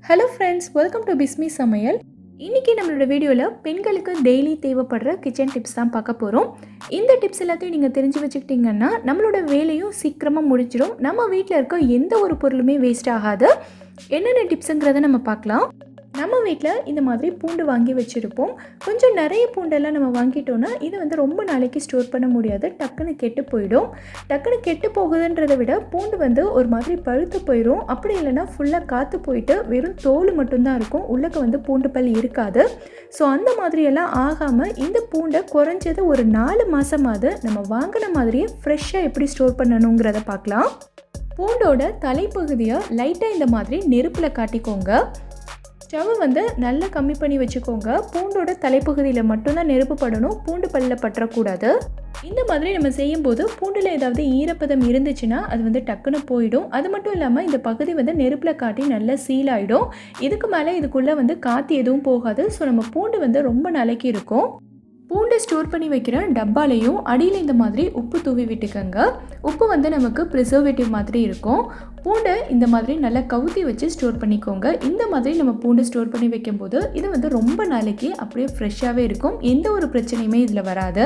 Hello friends, welcome to Bismi சமையல். இன்றைக்கி நம்மளோட வீடியோவில் பெண்களுக்கு டெய்லி தேவைப்படுற கிச்சன் டிப்ஸ் தான் பார்க்க போகிறோம். இந்த டிப்ஸ் எல்லாத்தையும் நீங்கள் தெரிஞ்சு வச்சுக்கிட்டிங்கன்னா நம்மளோட வேலையும் சீக்கிரமாக முடிஞ்சிடும். நம்ம வீட்டில் இருக்க எந்த ஒரு பொருளுமே வேஸ்ட் ஆகாது. என்னென்ன டிப்ஸுங்கிறத நம்ம பார்க்கலாம். நம்ம வீட்டில் இந்த மாதிரி பூண்டு வாங்கி வச்சுருப்போம். கொஞ்சம் நிறைய பூண்டெல்லாம் நம்ம வாங்கிட்டோன்னா இது வந்து ரொம்ப நாளைக்கு ஸ்டோர் பண்ண முடியாது, டக்குன்னு கெட்டு போயிடும். டக்குன்னு கெட்டு போகுதுன்றதை விட பூண்டு வந்து ஒரு மாதிரி பழுத்து போயிடும். அப்படி இல்லைன்னா ஃபுல்லாக காற்று போயிட்டு வெறும் தோல் மட்டும்தான் இருக்கும், உள்ளக்க வந்து பூண்டு பல் இருக்காது. ஸோ அந்த மாதிரியெல்லாம் ஆகாமல் இந்த பூண்டை குறைஞ்சது ஒரு 4 மாதமாவது நம்ம வாங்கின மாதிரியே ஃப்ரெஷ்ஷாக எப்படி ஸ்டோர் பண்ணணுங்கிறத பார்க்கலாம். பூண்டோட தலைப்பகுதியை லைட்டாக இந்த மாதிரி நெருப்பில் காட்டிக்கோங்க. ஸ்டவ் வந்து நல்லா கம்மி பண்ணி வச்சுக்கோங்க. பூண்டோட தலைப்பகுதியில் மட்டும்தான் நெருப்பு படணும், பூண்டு பல்லில் பற்றக்கூடாது. இந்த மாதிரி நம்ம செய்யும்போது பூண்டில் ஏதாவது ஈரப்பதம் இருந்துச்சுன்னா அது வந்து டக்குன்னு போயிடும். அது மட்டும் இல்லாமல் இந்த பகுதி வந்து நெருப்பில் காட்டி நல்லா சீல் ஆகிடும். இதுக்கு மேலே இதுக்குள்ளே வந்து காற்று எதுவும் போகாது. ஸோ நம்ம பூண்டு வந்து ரொம்ப நாளைக்கு இருக்கும். பூண்டை ஸ்டோர் பண்ணி வைக்கிற டப்பாலையும் அடியில் இந்த மாதிரி உப்பு தூவி விட்டுக்கோங்க. உப்பு வந்து நமக்கு ப்ரிசர்வேட்டிவ் மாதிரி இருக்கும். பூண்டை இந்த மாதிரி நல்லா கவுத்தி வச்சு ஸ்டோர் பண்ணிக்கோங்க. இந்த மாதிரி நம்ம பூண்டை ஸ்டோர் பண்ணி வைக்கும்போது இது வந்து ரொம்ப நாளைக்கு அப்படியே ஃப்ரெஷ்ஷாகவே இருக்கும். எந்த ஒரு பிரச்சனையுமே இதில் வராது.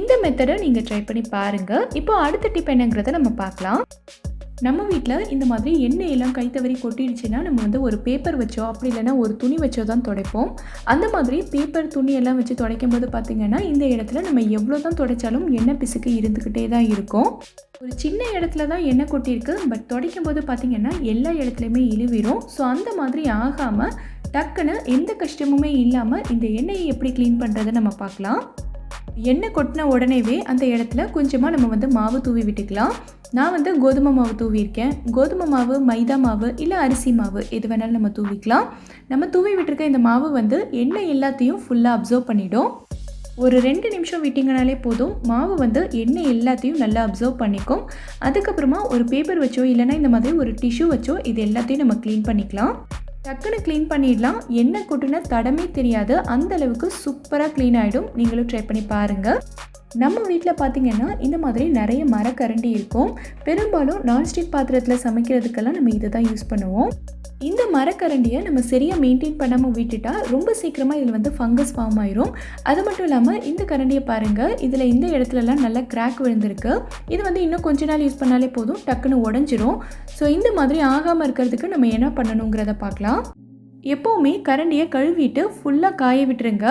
இந்த மெத்தடை நீங்கள் ட்ரை பண்ணி பாருங்கள். இப்போ அடுத்த டிப் என்னங்கிறத நம்ம பார்க்கலாம். நம்ம வீட்டில் இந்த மாதிரி எண்ணெயெல்லாம் கை தவறி கொட்டிடுச்சுன்னா நம்ம வந்து ஒரு பேப்பர் வச்சோ அப்படி இல்லைன்னா ஒரு துணி வச்சோ தான் துடைப்போம். அந்த மாதிரி பேப்பர் துணியெல்லாம் வச்சு துடைக்கும் போது பார்த்திங்கன்னா இந்த இடத்துல நம்ம எவ்வளோ தான் துடைச்சாலும் எண்ணெய் பிசுக்கு இருந்துக்கிட்டே தான் இருக்கும். ஒரு சின்ன இடத்துல தான் எண்ணெய் கொட்டியிருக்கு, பட் துடைக்கும் போது பார்த்திங்கன்னா எல்லா இடத்துலையுமே இழுவிடும். ஸோ அந்த மாதிரி ஆகாமல் டக்குன்னு எந்த கஷ்டமுமே இல்லாமல் இந்த எண்ணெயை எப்படி க்ளீன் பண்ணுறதை நம்ம பார்க்கலாம். எண்ணெய் கொட்டின உடனேவே அந்த இடத்துல கொஞ்சமாக நம்ம வந்து மாவு தூவி விட்டுக்கலாம். நான் வந்து கோதுமை மாவு தூவியிருக்கேன். கோதுமை மாவு, மைதா மாவு இல்லை அரிசி மாவு எது வேணாலும் நம்ம தூவிக்கலாம். நம்ம தூவி விட்டுருக்க இந்த மாவு வந்து எண்ணெய் எல்லாத்தையும் ஃபுல்லாக அப்சர்வ் பண்ணிடும். ஒரு 2 நிமிஷம் விட்டிங்கனாலே போதும், மாவு வந்து எண்ணெய் எல்லாத்தையும் நல்லா அப்சர்வ் பண்ணிக்கும். அதுக்கப்புறமா ஒரு பேப்பர் வச்சோ இல்லைன்னா இந்த மாதிரி ஒரு டிஷ்யூ வச்சோ இது எல்லாத்தையும் நம்ம க்ளீன் பண்ணிக்கலாம். டக்குன்னு க்ளீன் பண்ணிடலாம். எண்ணெய் கொட்டின தடமே தெரியாது, அந்த அளவுக்கு சூப்பராக க்ளீன் ஆகிடும். நீங்களும் ட்ரை பண்ணி பாருங்கள். நம்ம வீட்டில் பார்த்திங்கன்னா இந்த மாதிரி நிறைய மரக்கரண்டி இருக்கும். பெரும்பாலும் நான்ஸ்டிக் பாத்திரத்தில் சமைக்கிறதுக்கெல்லாம் நம்ம இதை தான் யூஸ் பண்ணுவோம். இந்த மரக்கரண்டியை நம்ம சரியாக மெயின்டைன் பண்ணாமல் விட்டுட்டா ரொம்ப சீக்கிரமாக இதில் வந்து ஃபங்கஸ் ஃபார்ம் ஆயிரும். அது மட்டும் இல்லாமல் இந்த கரண்டியை பாருங்கள், இதில் இந்த இடத்துலலாம் நல்லா கிராக் விழுந்திருக்கு. இது வந்து இன்னும் கொஞ்ச நாள் யூஸ் பண்ணாலே போதும், டக்குன்னு உடஞ்சிரும். ஸோ இந்த மாதிரி ஆகாமல் இருக்கிறதுக்கு நம்ம என்ன பண்ணணுங்கிறத பார்க்கலாம். எப்போவுமே கரண்டியை கழுவிட்டு ஃபுல்லாக காய விட்டுருங்க.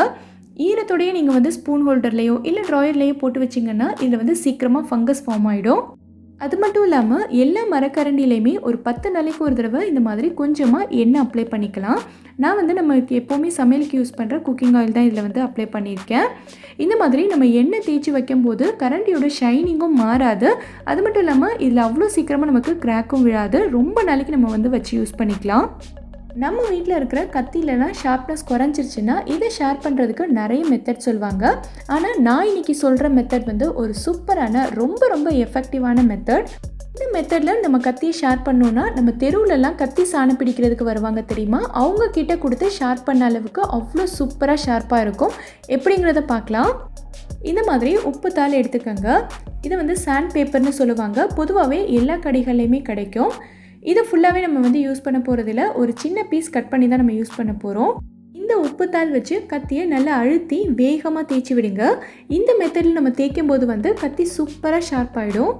ஈரத்தோடையே நீங்கள் வந்து ஸ்பூன் ஹோல்டர்லேயோ இல்லை ட்ராயர்லேயோ போட்டு வச்சிங்கன்னா இதில் வந்து சீக்கிரமாக ஃபங்கஸ் ஃபார்ம் ஆகிடும். அது மட்டும் இல்லாமல் எல்லா மரக்கரண்டிலையுமே ஒரு 10 நாளைக்கு ஒரு தடவை இந்த மாதிரி கொஞ்சமாக எண்ணெய் அப்ளை பண்ணிக்கலாம். நான் வந்து நம்ம எப்போவுமே சமையலுக்கு யூஸ் பண்ணுற குக்கிங் ஆயில் தான் இதில் வந்து அப்ளை பண்ணியிருக்கேன். இந்த மாதிரி நம்ம எண்ணெய் தேய்ச்சி வைக்கும்போது கரண்டியோட ஷைனிங்கும் மாறாது. அது மட்டும் இல்லாமல் இதில் அவ்வளோ சீக்கிரமாக நமக்கு கிராக்கும் விழாது. ரொம்ப நாளைக்கு நம்ம வந்து வச்சு யூஸ் பண்ணிக்கலாம். நம்ம வீட்டில் இருக்கிற கத்திலலாம் ஷார்ப்னஸ் குறைஞ்சிருச்சுன்னா இதை ஷேர் பண்ணுறதுக்கு நிறைய மெத்தட் சொல்லுவாங்க. ஆனால் நான் இன்றைக்கி சொல்கிற மெத்தட் வந்து ஒரு சூப்பரான ரொம்ப எஃபெக்டிவான மெத்தட். இந்த மெத்தடில் நம்ம கத்தியை ஷேர் பண்ணோன்னா நம்ம தெருவுலலாம் கத்தி சாணம் பிடிக்கிறதுக்கு வருவாங்க தெரியுமா, அவங்க கிட்ட கொடுத்து ஷேர் பண்ண அளவுக்கு அவ்வளோ சூப்பராக ஷார்ப்பாக இருக்கும். எப்படிங்கிறத பார்க்கலாம். இந்த மாதிரி உப்பு தாள் எடுத்துக்கோங்க. இதை வந்து சாண்ட் பேப்பர்னு சொல்லுவாங்க. பொதுவாகவே எல்லா கடைகள்லையுமே கிடைக்கும். இதை ஃபுல்லாகவே நம்ம வந்து யூஸ் பண்ண போகிறதில்ல, ஒரு சின்ன பீஸ் கட் பண்ணி தான் நம்ம யூஸ் பண்ண போகிறோம். இந்த உப்புத்தாள் வச்சு கத்தியை நல்லா அழுத்தி வேகமாக தேய்ச்சி விடுங்க. இந்த மெத்தடில் நம்ம தேய்க்கும் போது வந்து கத்தி சூப்பராக ஷார்ப் ஆகிடும்.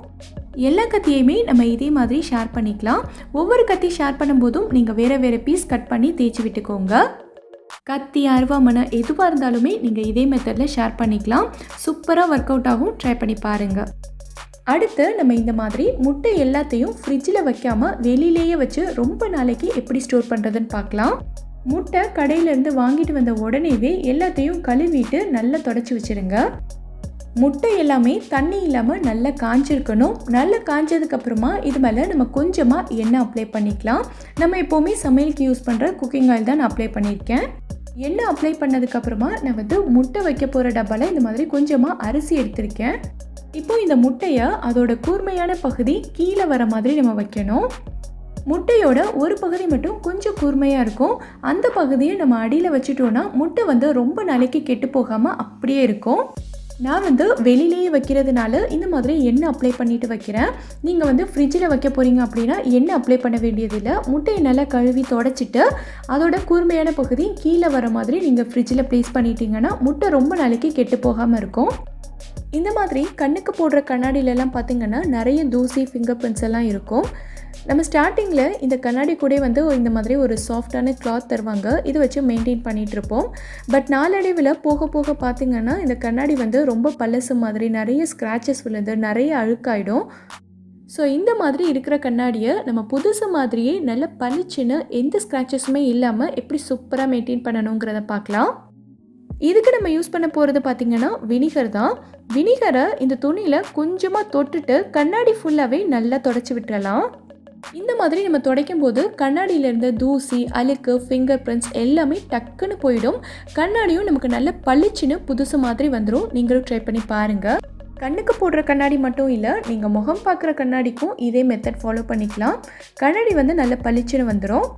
எல்லா கத்தியுமே நம்ம இதே மாதிரி ஷேர் பண்ணிக்கலாம். ஒவ்வொரு கத்தி ஷேர் பண்ணும்போதும் நீங்கள் வேறு பீஸ் கட் பண்ணி தேய்ச்சி விட்டுக்கோங்க. கத்தி, அருவாமனை எதுவாக இருந்தாலுமே நீங்கள் இதே மெத்தடில் ஷேர் பண்ணிக்கலாம். சூப்பராக ஒர்க் அவுட் ஆகும். ட்ரை பண்ணி பாருங்கள். அடுத்து நம்ம இந்த மாதிரி முட்டை எல்லாத்தையும் ஃப்ரிட்ஜில் வைக்காமல் வெளியிலேயே வச்சு ரொம்ப நாளைக்கு எப்படி ஸ்டோர் பண்ணுறதுன்னு பார்க்கலாம். முட்டை கடையிலேருந்து வாங்கிட்டு வந்த உடனேவே எல்லாத்தையும் கழுவிட்டு நல்லா தொடச்சி வச்சுருங்க. முட்டை எல்லாமே தண்ணி இல்லாமல் நல்லா காஞ்சிருக்கணும். நல்லா காஞ்சதுக்கப்புறமா இது மேலே நம்ம கொஞ்சமாக எண்ணெய் அப்ளை பண்ணிக்கலாம். நம்ம எப்போவுமே சமையலுக்கு யூஸ் பண்ணுற குக்கிங் ஆயில் தான் நான் அப்ளை பண்ணியிருக்கேன். எண்ணெய் அப்ளை பண்ணதுக்கப்புறமா நான் வந்து முட்டை வைக்க போகிற டப்பாவில் இந்த மாதிரி கொஞ்சமாக அரிசி எடுத்திருக்கேன். இப்போ இந்த முட்டையை அதோட கூர்மையான பகுதி கீழே வர மாதிரி நம்ம வைக்கணும். முட்டையோட ஒரு பகுதி மட்டும் கொஞ்சம் கூர்மையாக இருக்கும். அந்த பகுதியை நம்ம அடியில் வச்சுட்டோன்னா முட்டை வந்து ரொம்ப நாளைக்கு கெட்டு போகாமல் அப்படியே இருக்கும். நான் வந்து வெளியிலேயே வைக்கிறதுனால இந்த மாதிரி எண்ணெய் அப்ளை பண்ணிவிட்டு வைக்கிறேன். நீங்கள் வந்து ஃப்ரிட்ஜில் வைக்க போகிறீங்க அப்படின்னா எண்ணெய் அப்ளை பண்ண வேண்டியதில்லை. முட்டையை நல்லா கழுவி தொடச்சிட்டு அதோட கூர்மையான பகுதி கீழே வர மாதிரி நீங்கள் ஃப்ரிட்ஜில் ப்ளேஸ் பண்ணிட்டீங்கன்னா முட்டை ரொம்ப நாளைக்கு கெட்டு போகாமல் இருக்கும். இந்த மாதிரி கண்ணுக்கு போடுற கண்ணாடியிலலாம் பார்த்திங்கன்னா நிறைய தூசி ஃபிங்கர் பிரிண்ட்ஸ் எல்லாம் இருக்கும். நம்ம ஸ்டார்டிங்கில் இந்த கண்ணாடி கூட வந்து இந்த மாதிரி ஒரு சாஃப்டான கிளாத் தருவாங்க. இதை வச்சு மெயின்டைன் பண்ணிகிட்ருப்போம். பட் நாளடைவில் போக போக பார்த்திங்கன்னா இந்த கண்ணாடி வந்து ரொம்ப பழசு மாதிரி நிறைய ஸ்க்ராச்சஸ் விழுந்து நிறைய அழுக்காயிடும். ஸோ இந்த மாதிரி இருக்கிற கண்ணாடியை நம்ம புதுசு மாதிரியே நல்ல பளிச்சுன்னு எந்த ஸ்க்ராச்சஸுமே இல்லாமல் எப்படி சூப்பராக மெயின்டைன் பண்ணணுங்கிறத பார்க்கலாம். இதுக்கு நம்ம யூஸ் பண்ண போகிறது பார்த்திங்கன்னா வினிகர் தான். வினிகரை இந்த துணியில் கொஞ்சமாக தொட்டுட்டு கண்ணாடி ஃபுல்லாகவே நல்லா தொடச்சி விட்டுறலாம். இந்த மாதிரி நம்ம துடைக்கும் போது கண்ணாடியிலேருந்து தூசி, அழுக்கு, ஃபிங்கர் பிரிண்ட்ஸ் எல்லாமே டக்குன்னு போயிடும். கண்ணாடியும் நமக்கு நல்ல பளிச்சுன்னு புதுசு மாதிரி வந்துடும். நீங்களும் ட்ரை பண்ணி பாருங்கள். கண்ணுக்கு போடுற கண்ணாடி மட்டும் இல்லை, நீங்கள் முகம் பார்க்குற கண்ணாடிக்கும் இதே மெத்தட் ஃபாலோ பண்ணிக்கலாம். கண்ணாடி வந்து நல்ல பளிச்சுன்னு வந்துடும்.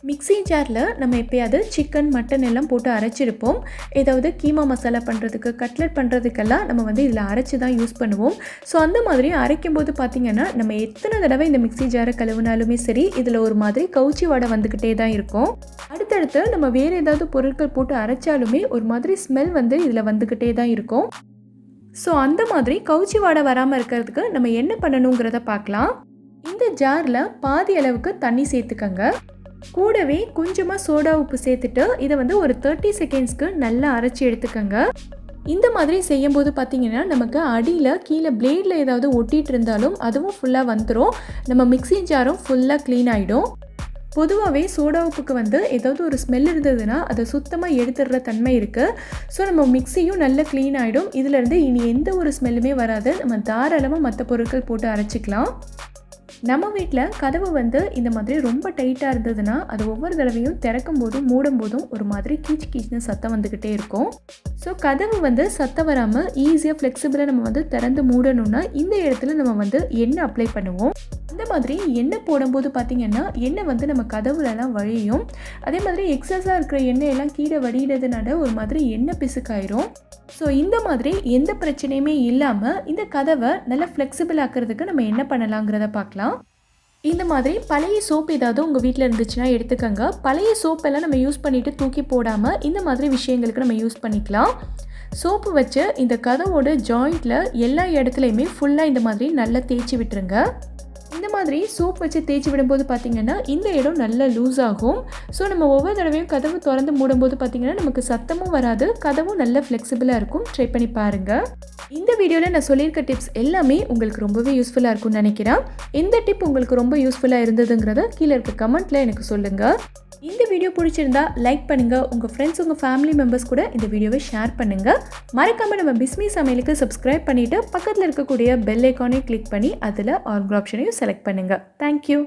மிக்ஸி ஜாரில் நம்ம எப்போயாவது சிக்கன், மட்டன் எல்லாம் போட்டு அரைச்சிருப்போம். ஏதாவது கீமா மசாலா பண்ணுறதுக்கு, கட்லெட் பண்ணுறதுக்கெல்லாம் நம்ம வந்து இதில் அரைச்சி தான் யூஸ் பண்ணுவோம். ஸோ அந்த மாதிரி அரைக்கும் போது பார்த்திங்கன்னா நம்ம எத்தனை தடவை இந்த மிக்ஸி ஜாரை கழுவினாலுமே சரி இதில் ஒரு மாதிரி கவுச்சி வாடை வந்துக்கிட்டே தான் இருக்கும். அடுத்தடுத்து நம்ம வேறு ஏதாவது பொருட்கள் போட்டு அரைச்சாலுமே ஒரு மாதிரி ஸ்மெல் வந்து இதில் வந்துக்கிட்டே தான் இருக்கும். ஸோ அந்த மாதிரி கவுச்சி வாடை வராமல் இருக்கிறதுக்கு நம்ம என்ன பண்ணணுங்கிறத பார்க்கலாம். இந்த ஜாரில் பாதி அளவுக்கு தண்ணி சேர்த்துக்கங்க. கூடவே கொஞ்சமாக சோடா உப்பு சேர்த்துட்டு இதை வந்து ஒரு 30 செகண்ட்ஸ்க்கு நல்லா அரைச்சி எடுத்துக்கங்க. இந்த மாதிரி செய்யும்போது பார்த்திங்கன்னா நமக்கு அடியில் கீழே பிளேடில் ஏதாவது ஒட்டிகிட்டு இருந்தாலும் அதுவும் ஃபுல்லாக வந்துடும். நம்ம மிக்ஸி ஜாரும் ஃபுல்லாக க்ளீன் ஆகிடும். பொதுவாகவே சோடா உப்புக்கு வந்து ஏதாவது ஒரு ஸ்மெல் இருந்ததுன்னா அதை சுத்தமாக எடுத்துடுற தன்மை இருக்குது. ஸோ நம்ம மிக்ஸியும் நல்லா க்ளீன் ஆகிடும். இதிலேருந்து இனி எந்த ஒரு ஸ்மெல்லுமே வராது. நம்ம தாராளமாக மற்ற பொருட்கள் போட்டு அரைச்சிக்கலாம். நம்ம வீட்டில் கதவு வந்து இந்த மாதிரி ரொம்ப டைட்டாக இருந்ததுன்னா அது ஒவ்வொரு தடவையும் திறக்கும் போதும் மூடும் போதும் ஒரு மாதிரி கீச்சுன்னு சத்தம் வந்துக்கிட்டே இருக்கும். ஸோ கதவு வந்து சத்தம் வராமல் ஈஸியாக ஃப்ளெக்சிபிளாக நம்ம வந்து திறந்து மூடணும்னா இந்த இடத்துல நம்ம வந்து எண்ணெய் அப்ளை பண்ணுவோம். அந்த மாதிரி எண்ணெய் போடும்போது பார்த்திங்கன்னா எண்ணெய் வந்து நம்ம கதவுலலாம் வழியும். அதே மாதிரி எக்ஸஸாக இருக்கிற எண்ணெய் எல்லாம் கீழே வடிகிறதுனால ஒரு மாதிரி எண்ணெய் பிசுக்காயிரும். ஸோ இந்த மாதிரி எந்த பிரச்சனையுமே இல்லாமல் இந்த கதவை நல்லா ஃப்ளெக்சிபிள் ஆக்கிறதுக்கு நம்ம என்ன பண்ணலாங்கிறத பார்க்கலாம். இந்த மாதிரி பழைய சோப் ஏதாவது உங்கள் வீட்டில் இருந்துச்சுன்னா எடுத்துக்கோங்க. பழைய சோப்பெல்லாம் நம்ம யூஸ் பண்ணிவிட்டு தூக்கி போடாமல் இந்த மாதிரி விஷயங்களுக்கு நம்ம யூஸ் பண்ணிக்கலாம். சோப்பு வச்சு இந்த கதவோட ஜாயிண்டில் எல்லா இடத்துலையுமே ஃபுல்லாக இந்த மாதிரி நல்லா தேய்ச்சி விட்டுருங்க. இந்த மாதிரி சோப் வச்சு தேய்ச்சி விடும்போது பார்த்திங்கன்னா இந்த இடம் நல்லா லூஸ் ஆகும். ஸோ நம்ம ஒவ்வொரு தடவையும் கதவு திறந்து மூடும்போது பார்த்திங்கன்னா நமக்கு சத்தமும் வராது, கதவும் நல்லா ஃப்ளெக்சிபிளாக இருக்கும். ட்ரை பண்ணி பாருங்கள். இந்த வீடியோவில் நான் சொல்லியிருக்க டிப்ஸ் எல்லாமே உங்களுக்கு ரொம்பவே யூஸ்ஃபுல்லாக இருக்கும்னு நினைக்கிறேன். எந்த டிப் உங்களுக்கு ரொம்ப யூஸ்ஃபுல்லாக இருந்ததுங்கிறத கீழே இருக்க கமெண்ட்டில் எனக்கு சொல்லுங்கள். இந்த வீடியோ பிடிச்சிருந்தா லைக் பண்ணுங்கள். உங்கள் ஃப்ரெண்ட்ஸ், உங்கள் ஃபேமிலி மெம்பர்ஸ் கூட இந்த வீடியோவை ஷேர் பண்ணுங்கள். மறக்காமல் நம்ம பிஸ்மி சமையலுக்கு சப்ஸ்கிரைப் பண்ணிவிட்டு பக்கத்தில் இருக்கக்கூடிய பெல் ஐக்கானை கிளிக் பண்ணி அதில் ஆல் ஆப்ஷனையும் செலக்ட் பண்ணுங்கள். தேங்க்யூ.